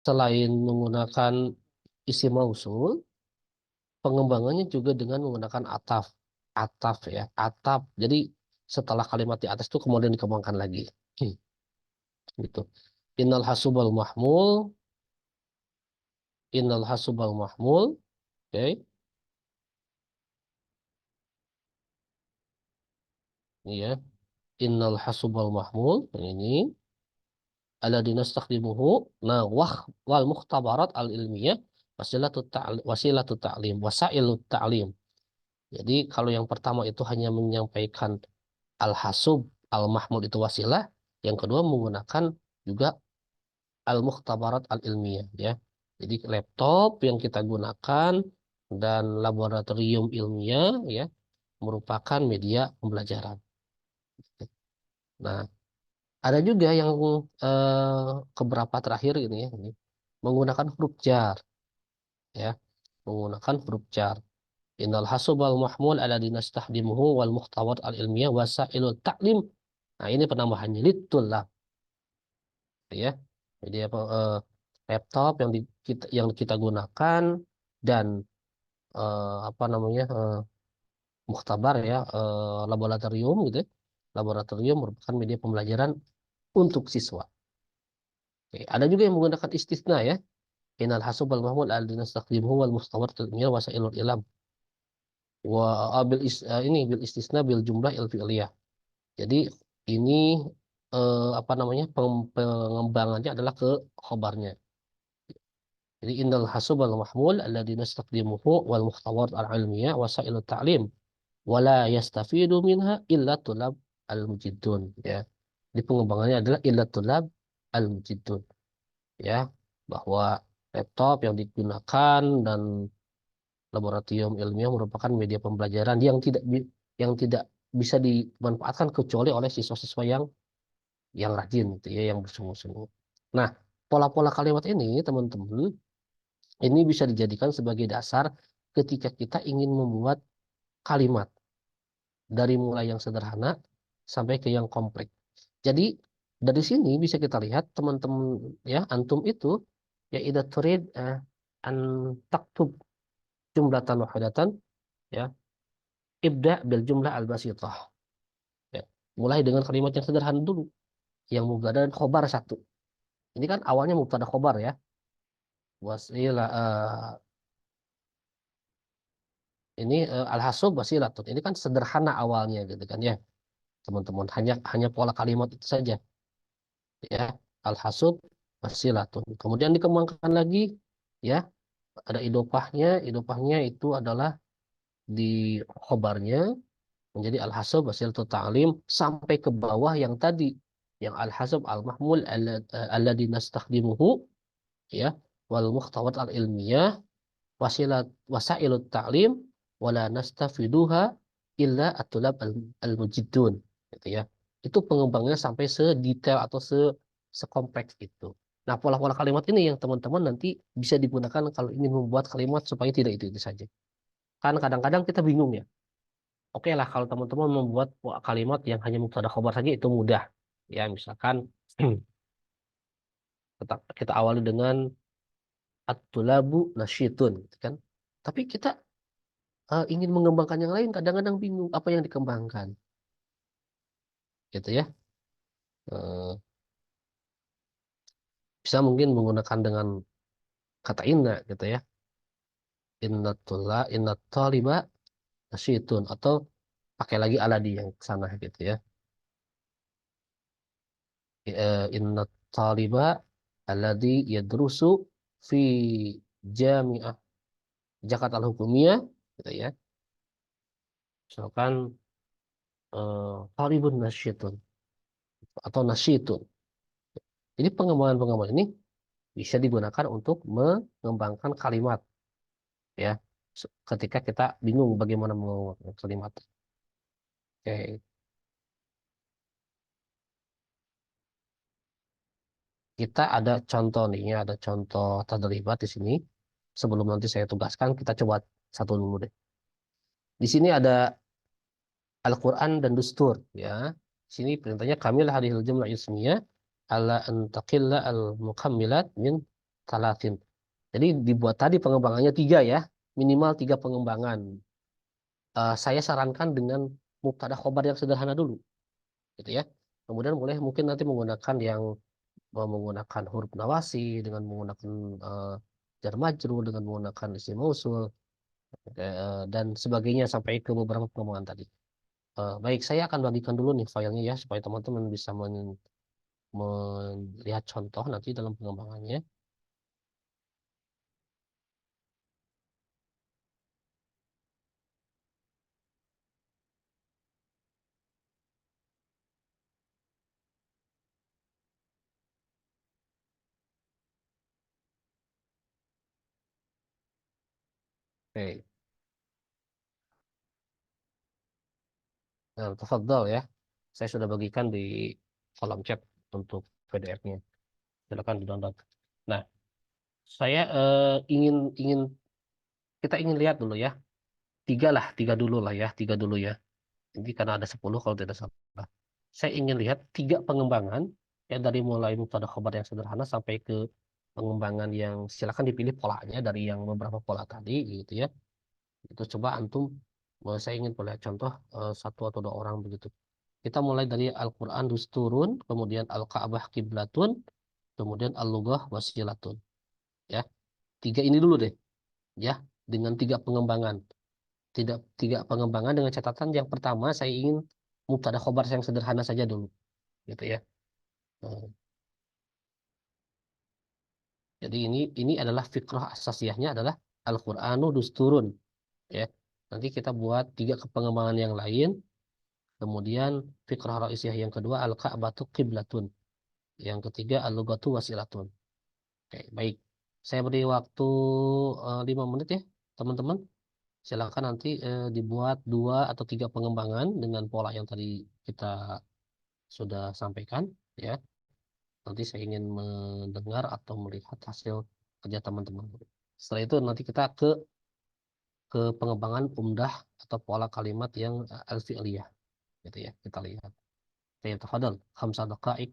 Selain menggunakan isim mausul, pengembangannya juga dengan menggunakan ataf. Ataf ya, ataf. Jadi setelah kalimat di atas itu kemudian dikembangkan lagi. Hmm, gitu. Innal hasubal mahmul, innal hasubal mahmul. Oke, ini ya. Innal hasubal mahmul. Ini alladzina istakhdimuhu. Nah, wal mukhtabarat al ilmiyah wasilatut ta'lim, wasailut ta'lim. Jadi kalau yang pertama itu hanya menyampaikan al-hasub, al-mahmud itu wasilah. Yang kedua menggunakan juga al-mukhtabarat al-ilmiyah ya. Jadi laptop yang kita gunakan dan laboratorium ilmiah ya merupakan media pembelajaran. Nah, ada juga yang keberapa terakhir ini ya, ini menggunakan huruf jar ya, menggunakan huruf jar. Innal hasubal mahmul ala dinastahdimuhu wal muhtawat al ilmiyah wasailul ta'lim. Nah, ini penambahannya litullah ya. Jadi apa laptop yang kita gunakan dan apa namanya mukhtabar ya laboratorium gitu ya. Laboratorium merupakan media pembelajaran untuk siswa. Oke, ada juga yang menggunakan istisna ya. Innal hasubal mahmul al dinastahdimuhu wal muhtawat al ilmiyah wasailul ilam. Ini bil istisna bil jumlah il fi'liyah. Jadi ini apa namanya pengembangannya adalah ke khobarnya. Jadi innal hasubal mahmul alladzi nastaqdimuhu wal muhtawar al ilmiyah wasailut ta'lim wala yastafidu minha illa tulab al mujiddun ya. Jadi pengembangannya adalah illa tulab al mujiddun ya, bahwa laptop yang digunakan dan laboratorium ilmiah merupakan media pembelajaran yang tidak bisa dimanfaatkan kecuali oleh siswa-siswa yang rajin gitu ya, yang bersungguh-sungguh. Nah, pola-pola kalimat ini teman-teman ini bisa dijadikan sebagai dasar ketika kita ingin membuat kalimat dari mulai yang sederhana sampai ke yang kompleks. Jadi dari sini bisa kita lihat teman-teman ya antum itu ya idza turid an taktub jumlatan wahidatan ya ibda bil jumlah al basithah ya. Mulai dengan kalimat yang sederhana dulu yang mubtada dan khobar satu. Ini kan awalnya mubtada khobar ya. Wasilah ini al-hasub wasilatun. Ini kan sederhana awalnya gitu kan ya. Teman-teman hanya pola kalimat itu saja ya. Al-hasub wasilatun. Kemudian dikembangkan lagi ya. Ada idopahnya itu adalah di khobarnya menjadi al-hasub wasilatut ta'lim sampai ke bawah yang tadi yang al-hasub al-mahmul alladzi nastakhdimuhu ya wal muhtawat al-ilmiyah wasailut ta'lim wala nastafiduha illa atulab al-mujiddun gitu ya. Itu pengembangnya sampai sedetail atau sekompleks itu. Nah, pola-pola kalimat ini yang teman-teman nanti bisa digunakan kalau ingin membuat kalimat supaya tidak itu saja. Kan kadang-kadang kita bingung ya. Oke lah kalau teman-teman membuat kalimat yang hanya mubtada khobar saja itu mudah. Ya, misalkan kita awali dengan at-tulabu nasyitun gitu kan. Tapi kita ingin mengembangkan yang lain kadang-kadang bingung apa yang dikembangkan gitu ya. Eh, Bisa mungkin menggunakan dengan kata inna gitu ya, inna taliba nasyitun atau pakai lagi aladi yang sana gitu ya. Inna taliba alladhi yadrusu fi jami'ah Jakarta Al-Hukumiyah gitu ya. Misalkan talibun nasyitun atau nasyitun. Jadi pengembangan-pengembangan ini bisa digunakan untuk mengembangkan kalimat ya ketika kita bingung bagaimana mengembangkan kalimat. Oke, kita ada contoh nih ya, ada contoh tadribat di sini. Sebelum nanti saya tugaskan, kita coba satu dulu deh. Di sini ada Al-Quran dan Dustur ya. Di sini perintahnya kamil hadhil jumlah ismiyah ala antaqilla al-mukammilat min salasin. Jadi dibuat tadi pengembangannya tiga ya, minimal tiga pengembangan. Saya sarankan dengan mubtada khobar yang sederhana dulu, gitu ya. Kemudian boleh mungkin nanti menggunakan yang menggunakan huruf nawasi, dengan menggunakan eh, jar majrur, dengan menggunakan isim mausul, dan sebagainya sampai ke beberapa pengembangan tadi. Baik, saya akan bagikan dulu nih filenya ya, supaya teman-teman bisa melihat contoh nanti dalam pengembangannya. Oke, nah, tafadhol ya. Saya sudah bagikan di kolom chat untuk PDF-nya. Silakan di-download. Nah, saya ingin ingin kita ingin lihat dulu ya. Tiga lah, tiga dulu lah ya, tiga dulu ya. Ini karena ada 10 kalau tidak salah. Saya ingin lihat tiga pengembangan yang dari mulai mubtada khobar yang sederhana sampai ke pengembangan yang silakan dipilih polanya dari yang beberapa pola tadi gitu ya. Itu coba antum, saya ingin melihat contoh satu atau dua orang begitu. Kita mulai dari Al-Quran dusturun, kemudian Al-Ka'bah kiblatun, kemudian Al-Lughah wasilatun. Ya, tiga ini dulu deh, ya, dengan tiga pengembangan. Tidak tiga pengembangan dengan catatan yang pertama saya ingin mubtada khobar yang sederhana saja dulu, gitu ya. Eh, Jadi ini adalah fikrah asasiyahnya adalah Al-Qur'anu dusturun, ya. Nanti kita buat tiga pengembangan yang lain, kemudian fikrah raisiyah yang kedua Al-Ka'batu qiblatun, yang ketiga Al-Lughatu wasilatun. Oke, baik. Saya beri waktu 5 menit ya, teman-teman. Silakan nanti dibuat dua atau tiga pengembangan dengan pola yang tadi kita sudah sampaikan, ya. Nanti saya ingin mendengar atau melihat hasil kerja teman-teman. Setelah itu nanti kita ke pengembangan umdah atau pola kalimat yang al-fi'liyah, gitu ya. Kita lihat. Saya tafadhal, khamsa daqaik.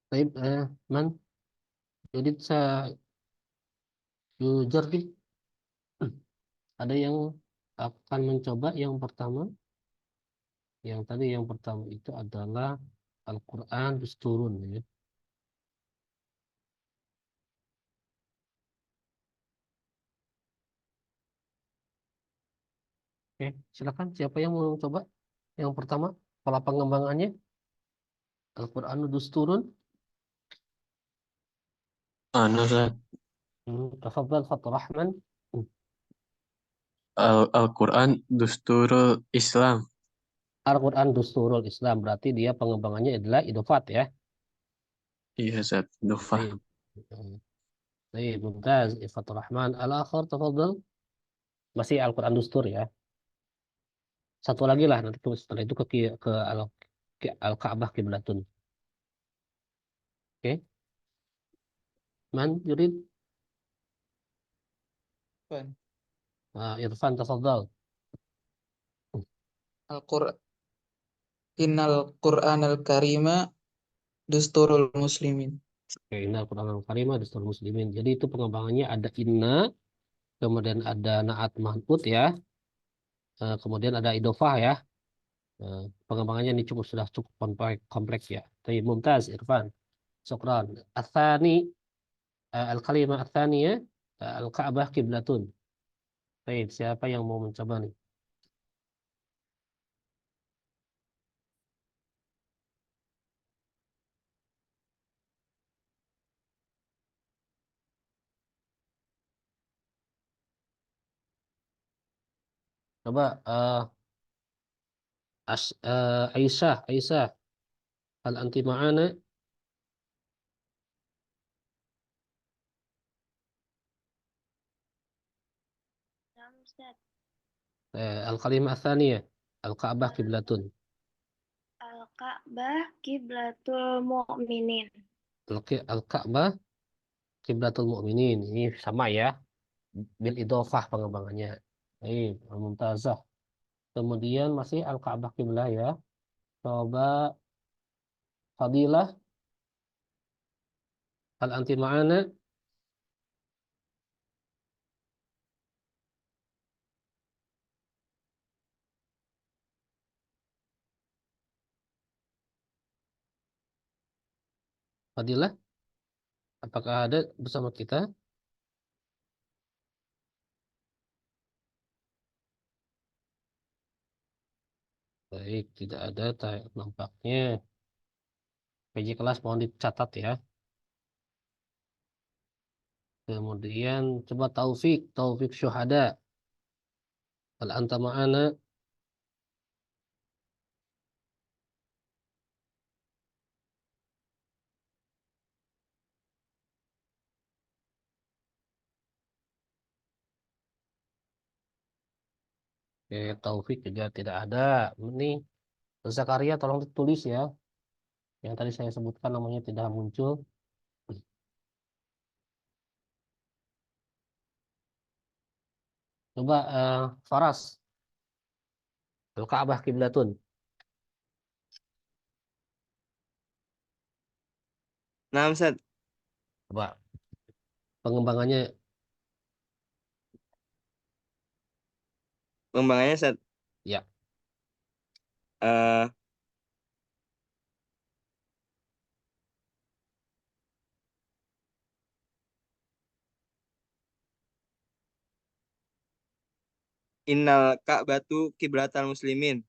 Baik, man, jadi saya user di ada yang akan mencoba yang pertama. Yang tadi yang pertama itu adalah Al-Quran turun ya. Oke, silakan siapa yang mau coba? Yang pertama, pola pengembangannya Al-Quran turun. Anu Ustaz, Tafadhal Fathur Rahman. Hmm, Al-Quran Dusturul Islam. Al-Quran Dusturul Islam berarti dia pengembangannya adalah idofat ya. Iya Ustaz, Dufah. Baik. Baik, mumtaz. Fathur Rahman. Al-akhir, tafadhal. Masih Al-Quran Dustur ya. Satu lagi lah nanti setelah itu ke Al-Ka'bah Kiblatun. Oke, man yurid. Irfan. Irfan, tafadhal. Al-Qur'an Innal Qur'anal Karima Dusturul Muslimin. Oke, inna Al-Quran Al-Karimah Dustur Muslimin. Jadi itu pengembangannya ada inna, kemudian ada naat mahmud ya, kemudian ada idofah ya. Pengembangannya ini sudah cukup kompleks ya. Tapi Mumtaz, Irfan, Syukran. Athani, Al-Kalimah Athaniyah, Al-Ka'bah Kiblatun. Baik, siapa yang mau mencoba nih? Coba Aisyah, hal anti ma'ana? Naam, Ustaz. Al-Kalimah Athaniyah, Al-Ka'bah Kiblatun. Al-Ka'bah Kiblatul Mu'minin. Al-Ka'bah Kiblatul Mu'minin. Ini sama ya, bil idofah pengembangannya. Baik, Mumtazah. Kemudian masih Al-Ka'bah Kiblah ya. Coba Fadilah, hal anti ma'ana? Fadilah, apakah ada bersama kita? Baik, tidak ada nampaknya. PJ kelas mohon dicatat ya. Kemudian coba Taufik Syuhada. Hal anta ma'ana? Oke, Taufik juga tidak ada. Ini Zakaria tolong ditulis ya. Yang tadi saya sebutkan namanya tidak muncul. Coba Faras, Al-Ka'bah Kiblatun. Nah, Ustaz, Coba pengembangannya pengembangannya Ustaz, ya. eh innal ka'batu kiblatal muslimin.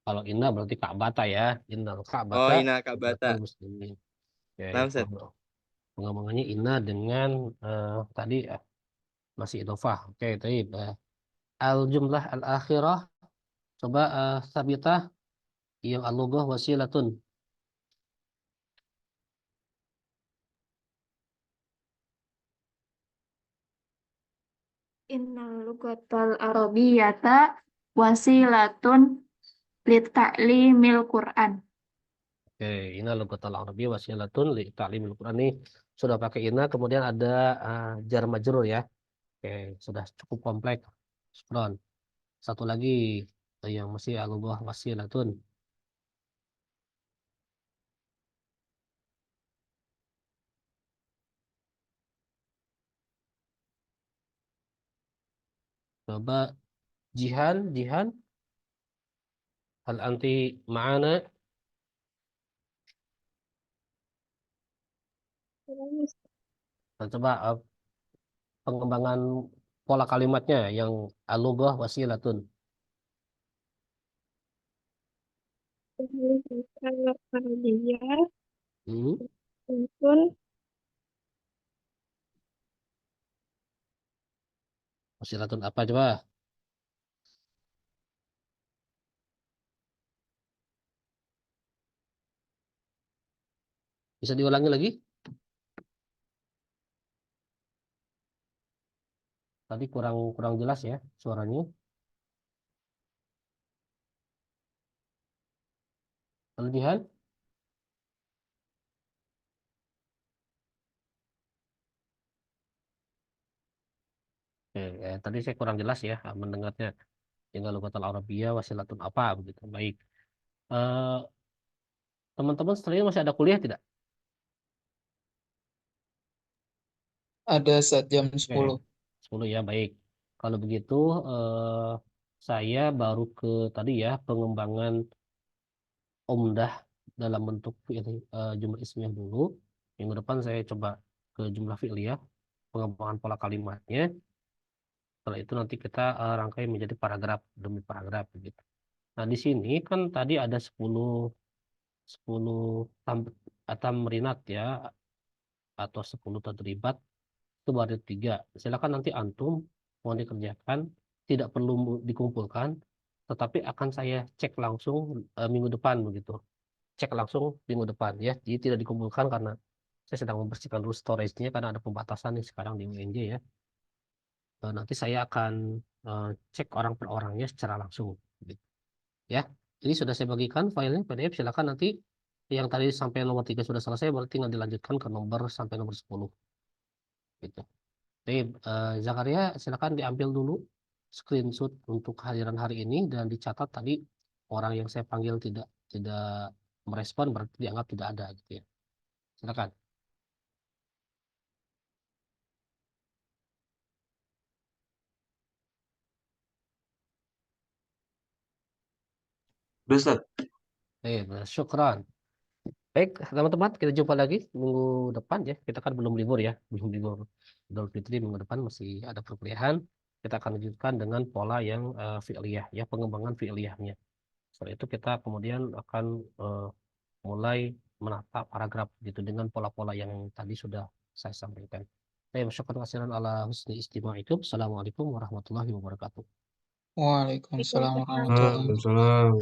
Kalau inna berarti Ka'bata ya. Innal Oh, Ka'bata innal ka'bata. Kiblatul Muslimin. Oke, Nah, Ustaz. pengembangannya inna dengan tadi masih idofah. Oke, tadi al-jumlah al-akhirah. Coba sabitah yang al-lughah wasilatun. Innal lugatal arabiyyata wasilatun lita'limil Qur'an. Oke, inna lughatal arabiyyah wasilatun li ta'limil Qur'an ini sudah pakai inna, kemudian ada jar majrur ya. Oke, sudah cukup kompleks. Syukron. Satu lagi yang masih al-lughah wasilatun. Coba Jihan, hal anti ma'ana? Nah, coba pengembangan pola kalimatnya yang al-lughah wasilatun. Kalau Arabiyah Hmm. wasilatun Wasilatun apa coba? Bisa diulangi lagi? Tadi kurang jelas ya suaranya. Kelebihan? Tadi saya kurang jelas ya mendengarnya. Tinggal lughatul Arabiyah wasilatun apa begitu. Baik. Eh, Teman-teman setelah ini masih ada kuliah tidak? Ada saat jam Oke, 10. 10 ya, baik. Kalau begitu saya baru ke tadi ya pengembangan umdah dalam bentuk jumlah ismiyah dulu. Minggu depan saya coba ke jumlah fi'liyah, pengembangan pola kalimatnya. Setelah itu nanti kita rangkai menjadi paragraf demi paragraf begitu. Nah, di sini kan tadi ada 10 tamrinat ya atau 10 tadribat itu baru 3. Silakan nanti antum mau dikerjakan, tidak perlu dikumpulkan, tetapi akan saya cek langsung minggu depan begitu. Cek langsung minggu depan ya. Jadi tidak dikumpulkan karena saya sedang membersihkan dulu storage-nya karena ada pembatasan nih sekarang di UNJ ya. Nanti saya akan cek orang per orangnya secara langsung gitu. Ya. Ini sudah saya bagikan filenya PDF, silakan nanti yang tadi sampai nomor 3 sudah selesai, berarti tinggal dilanjutkan ke nomor sampai nomor 10 gitu. Baik, Zakaria, silakan diambil dulu screenshot untuk kehadiran hari ini dan dicatat tadi orang yang saya panggil tidak tidak merespon berarti dianggap tidak ada gitu ya. Silakan. Udah, Ustaz. Baik, syukran. Baik, teman-teman, kita jumpa lagi minggu depan ya. Kita kan belum libur ya, belum libur Idul Fitri minggu depan masih ada perkuliahan. Kita akan lanjutkan dengan pola yang fi'liyah ya, pengembangan fi'liyahnya. Setelah itu kita kemudian akan mulai menata paragraf gitu dengan pola-pola yang tadi sudah saya sampaikan. Saya bersyukur kasihan ala husni istima'ikum. Assalamualaikum warahmatullahi wabarakatuh. Waalaikumsalam warahmatullahi wabarakatuh. Waalaikumsalam.